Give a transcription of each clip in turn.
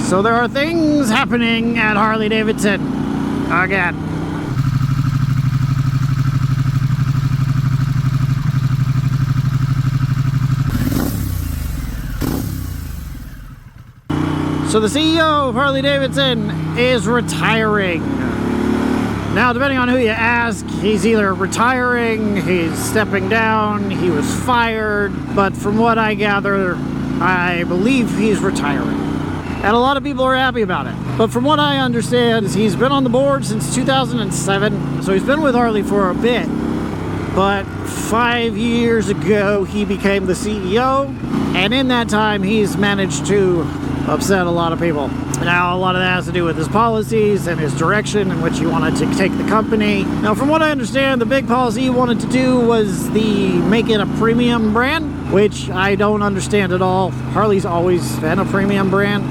So there are things happening at Harley-Davidson again. So the CEO of Harley-Davidson is retiring. Now, depending on who you ask, he's either retiring, he's stepping down, he was fired, but from what I gather, I believe he's retiring. And a lot of people are happy about it. But from what I understand, is he's been on the board since 2007, so he's been with Harley for a bit. But 5 years ago, he became the CEO, and in that time, he's managed to upset a lot of people. Now, a lot of that has to do with his policies and his direction in which he wanted to take the company. Now, from what I understand, the big policy he wanted to do was make it a premium brand, which I don't understand at all. Harley's always been a premium brand,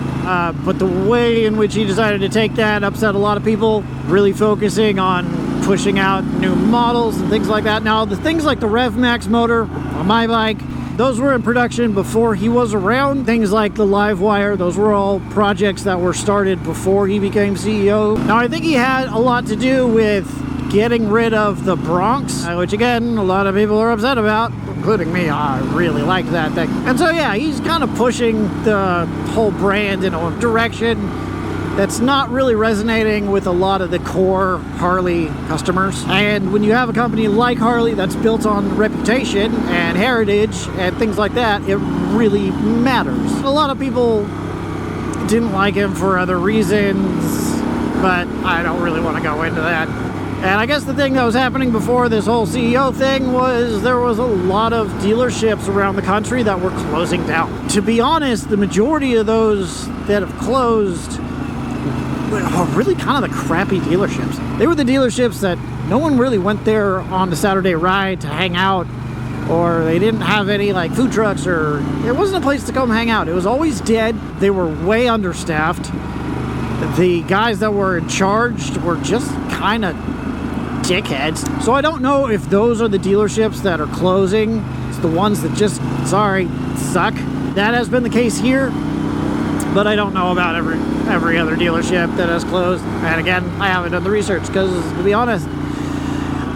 but the way in which he decided to take that upset a lot of people, really focusing on pushing out new models and things like that. Now, the things like the Rev Max motor on my bike, those were in production before he was around. Things like the live wire, those were all projects that were started before he became CEO. Now, I think he had a lot to do with getting rid of the Bronx, which again, a lot of people are upset about, including me. I really liked that thing. And so, yeah, he's kind of pushing the whole brand in a direction that's not really resonating with a lot of the core Harley customers. And when you have a company like Harley that's built on reputation and heritage and things like that, it really matters. A lot of people didn't like him for other reasons, but I don't really want to go into that. And I guess the thing that was happening before this whole CEO thing was there was a lot of dealerships around the country that were closing down. To be honest, the majority of those that have closed are really kind of the crappy dealerships. They were the dealerships that no one really went there on the Saturday ride to hang out, or they didn't have any like food trucks, or it wasn't a place to come hang out. It was always dead. They were way understaffed. The guys that were in charge were just kind of dickheads. So I don't know if those are the dealerships that are closing. It's the ones that just, sorry, suck. That has been the case here, but I don't know about every other dealership that has closed. And again, I haven't done the research because, to be honest,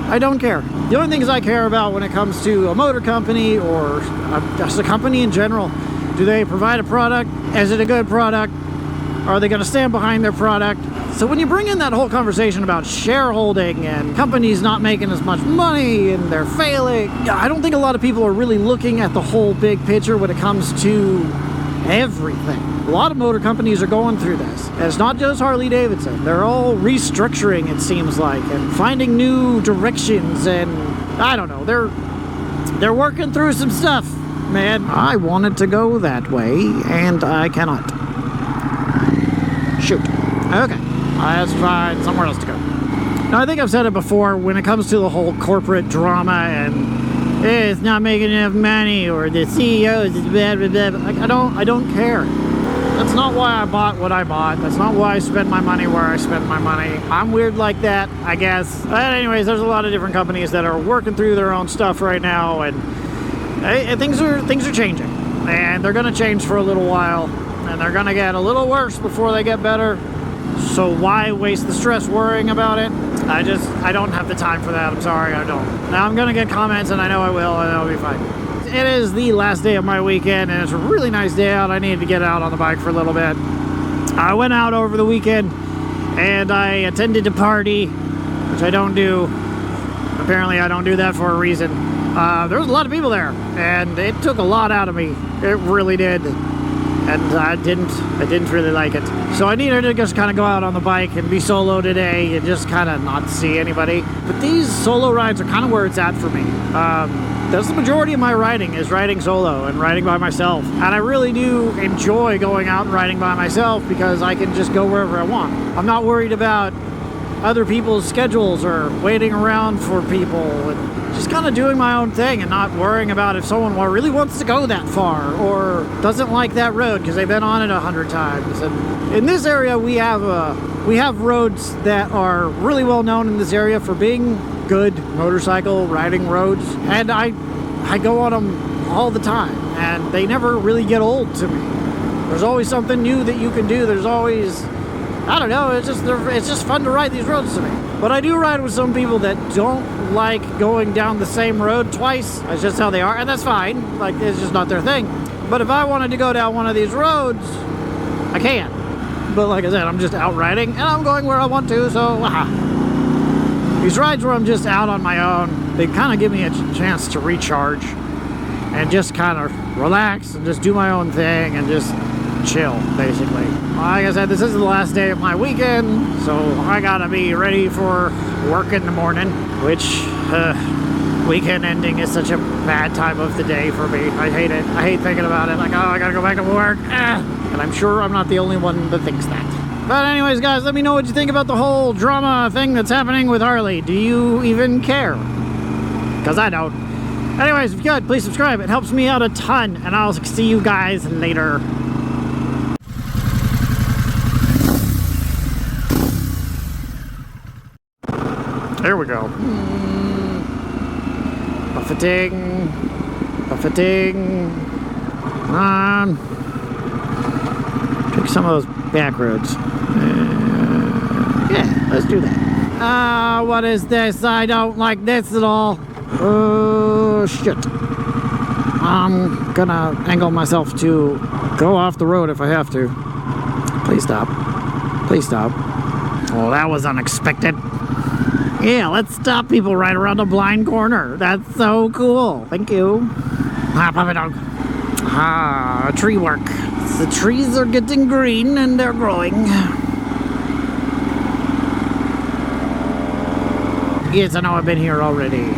I don't care. The only things I care about when it comes to a motor company or just a company in general, do they provide a product? Is it a good product? Are they going to stand behind their product? So when you bring in that whole conversation about shareholding and companies not making as much money and they're failing, I don't think a lot of people are really looking at the whole big picture when it comes to everything. A lot of motor companies are going through this. And it's not just Harley-Davidson. They're all restructuring, it seems like, and finding new directions, and I don't know. They're working through some stuff, man. I wanted to go that way, and I cannot. Shoot. Okay. Let's find somewhere else to go. Now, I think I've said it before, when it comes to the whole corporate drama and it's not making enough money, or the CEO is blah, blah, blah. Like, I don't care. That's not why I bought what I bought. That's not why I spend my money where I spend my money. I'm weird like that, I guess. But anyways, there's a lot of different companies that are working through their own stuff right now, and things are changing. And they're gonna change for a little while, and they're gonna get a little worse before they get better. So why waste the stress worrying about it? I don't have the time for that. I'm sorry, I don't. Now I'm gonna get comments, and I know I will, and I'll be fine. It is the last day of my weekend, and it's a really nice day out. I needed to get out on the bike for a little bit. I went out over the weekend, and I attended a party, which I don't do. Apparently, I don't do that for a reason. There was a lot of people there, and it took a lot out of me. It really did. And I didn't really like it. So I needed to just kind of go out on the bike and be solo today and just kind of not see anybody. But these solo rides are kind of where it's at for me. That's the majority of my riding, is riding solo and riding by myself. And I really do enjoy going out and riding by myself because I can just go wherever I want. I'm not worried about other people's schedules or waiting around for people, and just kind of doing my own thing and not worrying about if someone really wants to go that far or doesn't like that road because they've been on it 100 times. And in this area, we have roads that are really well known in this area for being good motorcycle riding roads, and I go on them all the time, and they never really get old to me. There's always something new that you can do. There's always, I don't know, it's just fun to ride these roads to me. But I do ride with some people that don't like going down the same road twice. That's just how they are, and that's fine. Like, it's just not their thing. But if I wanted to go down one of these roads, I can. But like I said, I'm just out riding, and I'm going where I want to, so These rides where I'm just out on my own, they kind of give me a chance to recharge and just kind of relax and just do my own thing and just chill, basically. Like I said, this is the last day of my weekend, so I gotta be ready for work in the morning, which weekend ending is such a bad time of the day for me. I hate it. I hate thinking about it. Like, oh, I gotta go back to work. And I'm sure I'm not the only one that thinks that. But anyways, guys, let me know what you think about the whole drama thing that's happening with Harley. Do you even care? Because I don't. Anyways, if you could, please subscribe. It helps me out a ton, and I'll see you guys later. There we go. Buffeting. Buffeting. Come on. Take some of those back roads. Yeah, let's do that. What is this? I don't like this at all. Oh, shit. I'm gonna angle myself to go off the road if I have to. Please stop. Please stop. Oh, that was unexpected. Yeah, let's stop people right around a blind corner. That's so cool. Thank you. Puppy dog. Tree work. The trees are getting green and they're growing. Yes, I know I've been here already.